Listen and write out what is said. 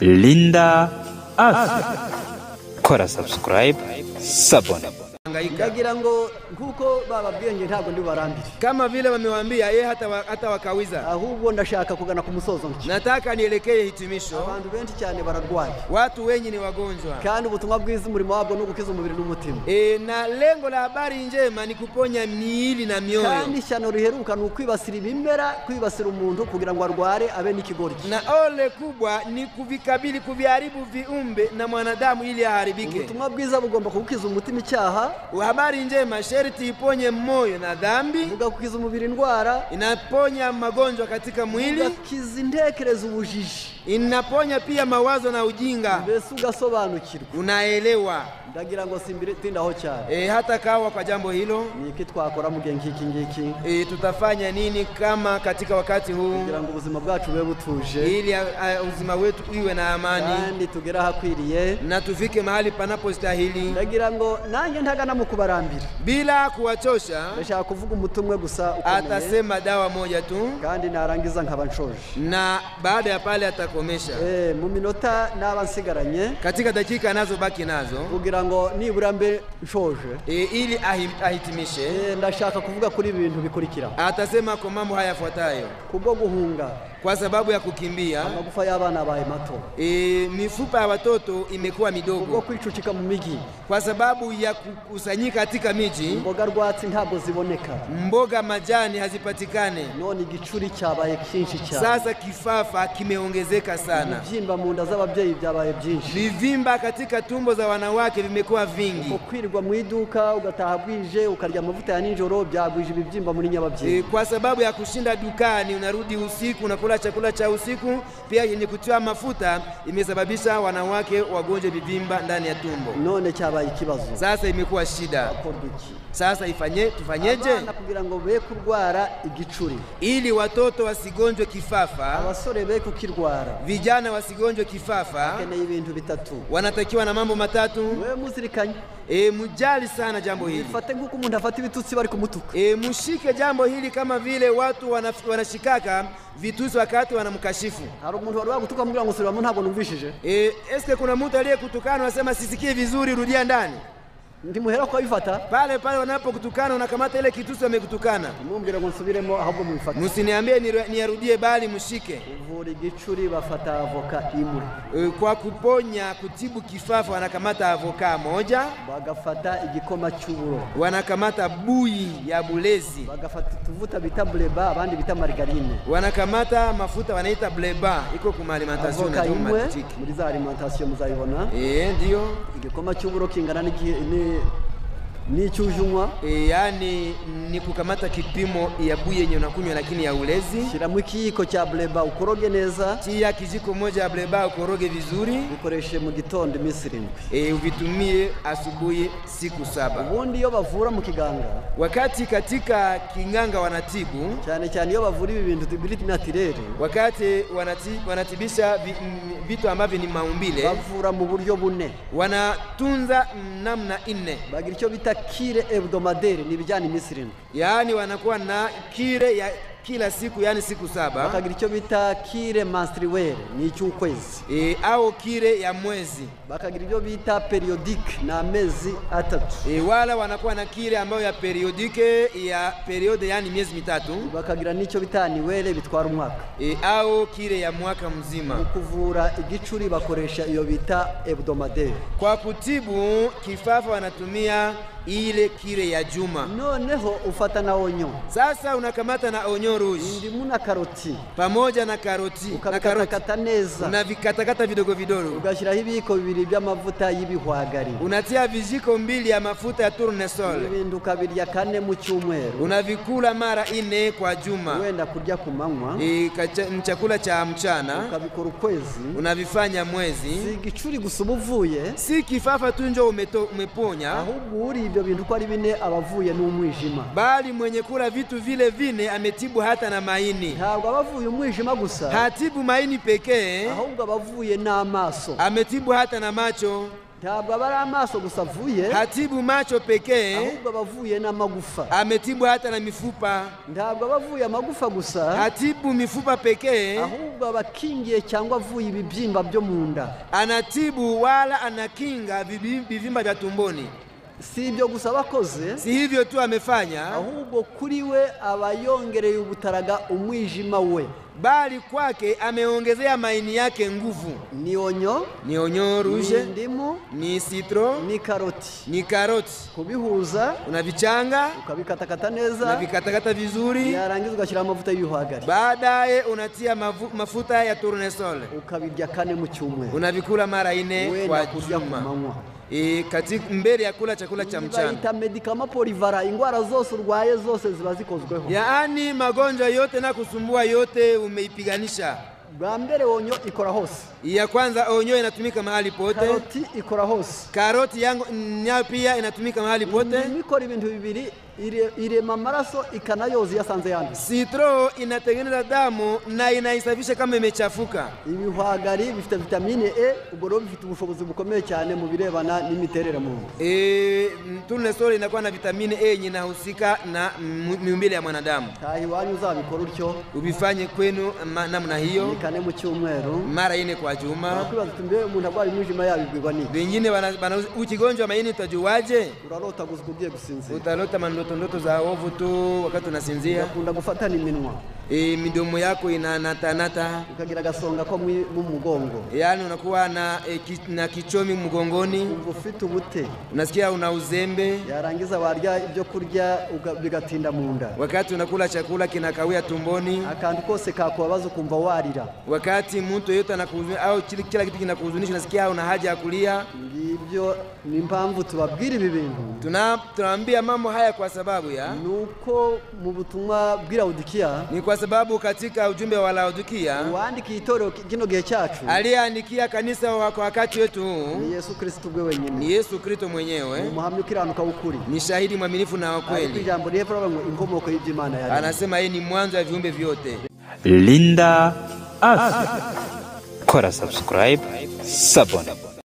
Linda Afya. Kora subscribe, sabone. Ndagira ngo nkuko bababwiye nge ntabwo ndi barambire. Kama vile wamewaambia hata wakawiza. Ahubwo ndashaka kugana ku musozo nki. Nataka nielekee hitimisho. Abantu benshi cyane bararwaye. Watu wengi ni wagonjwa. Kandi ubutumwa bwiza umurimo wabwo no gukiza umubiri n'umutima. Na lengo la habari njema ni kuponya miili na mioyo. Kandi cyano riheruka ni ukwibasira ibimera, kwibasira umuntu kugira ngo arware abe n'ikigori. Na ole kubwa ni kuvikabili kuviharibu viumbe na mwanadamu ili aharibike. Ubutumwa bwiza bugomba kugukiza umutima icyaha. Habari njema sherti iponye moyo na dhambi, bugakukiza umubiri indwara, inaponya magonjwa katika mwili, bugakiza intekerezo ubujiji, inaponya pia mawazo na ujinga. Mbese ugasobanukirwa, unaelewa. Ndagira ngo tindaho cyane. Hata kawa kwa jambo hilo ni iki twakora mu gihe ngiki tutafanya nini kama katika wakati huu kugira ngo ubuzima bwacu bube butuje, ili uzima wetu iwe na amani kandi tugera hakwiriye na tufike mahali panapostahili. Ndagira ngo nanjye ntagana mu kubarambira bila kuwachosha. Ndashaka kuvuga umutumwe gusa ukomeye, atasema dawa moja tu kandi narangiza nkaba nshoje, na baada ya pale atakomesha mu minota naba nsigaranye katika dakika nazo baki nazo kugira ngo nibura mbe nshoje ili ahitimishe. Ndashaka kuvuga kuri ibintu bikurikira. Atasema kwa mambo haya yafuatayo: kubwo guhunga, kwa sababu ya kukimbia, amagufa y'abana bae mato, mifupa ya watoto imekuwa midogo, kubwo kwicucika mu miji, kwa sababu ya kukusanyika katika miji, mboga rwatsi ntabwo ziboneka, mboga majani hazipatikane, none igicuri cyabaye kinshi cyane. Sasa kifafa kimeongezeka sana, vivimba mu nda z'ababyeyi byabaye byinshi, vivimba katika tumbo za wanawake vimekuwa vingi, ukwirirwa mu iduka ugataha bwije ukarya amavuta ya ninjoro byagwije ibibyimba muri nyababyeyi, kwa sababu ya kushinda dukani unarudi usiku unakula chakula cha usiku pia yenye kutiwa mafuta, imesababisha wanawake wagonje vivimba ndani ya tumbo. None cyabaye ikibazo, sasa imekuwa shida. Sasa tufanyeje abana kugira ngo be kurwara igicuri, ili watoto wasigonjwe kifafa, abasore be kukirwara, vijana wasigonjwe kifafa? Keneye ibintu bitatu, wanatakiwa na mambo matatu. Wewe muzirikanye, mujali sana jambo hili. Ifate nkuko umuntu afata ibitutsi bari kumutuka. Mushike jambo hili kama vile watu wanashikaka vitusi wakati wanamkashifu. Hari umuntu wari wagutuka mbwira ngo sura ntabwo numvishije. Eske kuna mtu aliyekutukana unasema sisikie vizuri, rudia ndani? Ndimuhera kwa bifata pale wanapokutukana unakamata ile kitusi wamekutukana, mumbwira ngo nsubiremo ahubwo mubifata. Musiniambie niyarudie, bali mushike. Uvura igicuri bafata avoka imwe, kwa kuponya kutibu kifafa wanakamata avoka moja, bagafata igikoma cy'uburo, wanakamata bui ya bulezi, bagafata tuvuta bita bleba abandi bita margarine, wanakamata mafuta wanaita bleba, iko kuma alimentation na automatique. Muri za alimentation muzayibona. Ndio igikoma cy'uburo kingana ni cyujumwa, yani ni kukamata kipimo ya buye yenye unakunywa lakini ya ulezi. Shiramo ikiyiko cya bleba ukoroge neza, tia kijiko moja ya bleba ukoroge vizuri, ukoreshe mu gitondo iminsi 7, uvitumie asubuhi siku 7. Ubundi iyo bavura mu kiganga, wakati katika kinganga wanatibu cyane cyane iyo bavura ibi bintu biri naturel, wakati wanatibisha vitu ambavyo ni maumbile, bavura mu buryo bune, wanatunza namna 4. bagira icyo bita kire hebdomadaire, ni bijyana iminsi 7, yani wanakuwa na kire ya kila siku, yani siku 7. bakagira icyo bita kire menstruelle, ni icy'ukwezi, au kire ya mwezi, bakagira ibyo bita periodique, na amezi 3, wala wanakuwa na kire ambayo ya periodique ya periode, yani miezi 3, bakagira n'icyo bita annuelle bitwara umwaka, au kire ya mwaka mzima. Kuvura igicuri bakoresha iyo bita hebdomadaire. Kwa kutibu kifafa wanatumia ile kire ya juma. Noneho ufata na onyo, sasa unakamata na onyo rouge, indimu na karoti, pamoja na karoti, na karoti neza, unavikatakata vidogo vidogo, ugashyiraho ibiko 2 by'amavuta y'ibihwagari, unatia vijiko 2 ya mafuta ya tournesol, ibintu kabirya 4 mu cyumweru, unavikula mara 4 kwa juma, wenda kurya kumanywa, chakula cha mchana, ukabikora ukwezi, unavifanya mwezi. Si igicuri gusa ubuvuye, si kifafa tu njo umeponya, ahubwo uri ibyo bintu ko ari 4 abavuye n'umwijima, bali mwenye kula vitu vile 4 ametibu hata na maini. Ntabwo abavuye umwijima gusa, hatibu maini pekee, ahubwo abavuye n'amaso, ametibu hata na macho. ntabwo abari amaso gusa avuye, hatibu macho pekee, ahubwo abavuye n'amagufa. ametibu hata na mifupa. Ntabwo abavuye amagufa gusa, Hatibu mifupa pekee, ahubwo abakingiye cyangwa avuye ibibyimba byo mu nda. anatibu wala anakinga vivimba vya tumboni. Si ibyo gusa abakoze, Si hivyo tu amefanya, ahubwo kuri we abayongereye ubutaraga umwijima we. bali kwake ameongezea maini yake nguvu. Ni onyo, Ni onyo ni ruje, indimu, ni citro, ni karoti. ni karoti. Kubihuza Unavichanga, ukabikatakata neza, unavikatakata vizuri, yarangiza ugashyira amavuta y'ibihwagari, baadaye unatia mafuta ya tournesol. ukabirya 4 mu cyumweru. Unavikula mara 4 Wenda kwa kurya ku juma. manywa. Katika mbele ya kula chakula cha mchana. Bayita medikama polivara, ingwara zose urwaye zose ziba zikozweho. Yaani magonjwa yote na kusumbua yote umeipiganisha. Bwa mbere onyo ikora hose. Ya kwanza onyo inatumika mahali pote. Karoti ikora hose. Karoti yangu nayo pia inatumika mahali pote. Imikora ibintu bibiri, irema amaraso ikanayoza yasanze yandi. Citro inatengeneza damu na inaisafisha kama imechafuka. Ibihwagari bifite vitamine E, ubwo bifite ubushobozi bukomeye cyane mu birebana n'imiterere mu nda. Tournesol inakuwa na vitamine E yenye inahusika na miumbile ya mwanadamu. Tahi wanyu uzabikora utyo, Ubifanye kwenu namna hiyo 4 mu cyumweru, mara 4 kwa juma. bakwibaza tumbe umuntu arwaye umwijima yabibwirwa ni. Wengine ukigonjwa maini utajuaje? Urarota gusa ugiye gusinzira. Utalota ndoto za ovu tu wakati unasinzia. Ukunda gufatana iminwa. Midomo yako inanatanata. Ukagira agasonga ko mu mugongo. Yaani unakuwa na kichomi mgongoni. Ufite ubute. Unasikia una uzembe. Yarangiza warya ibyo kurya bigatinda mu nda. Wakati unakula chakula kinakawia tumboni. Akantu kose kakubabaza kumva warira. Wakati mtu yote anakuhuzunisha au kila kitu kinakuhuzunisha unasikia una haja ya kulia. Ngibyo ni impamvu tubabwira ibi bintu. Tunaambia mambo haya kwa sababu ya nuko mu butumwa bwira Laodikia, ni kwa sababu katika ujumbe wa Laodikia uandika itorero kino gihe cyacu, aliyeandikia kanisa wakati wetu ni Yesu Kristo bwe wenyine. Ni Yesu Kristo mwenyewe. Umuhamya ukiranuka w'ukuri. Ni shahidi mwaminifu na wa kweli. Ijambo rivuga ngo inkomoko y'Imana yari. Anasema yeye ni mwanzo wa viumbe vyote. Linda Afya. Kora subscribe, sabone.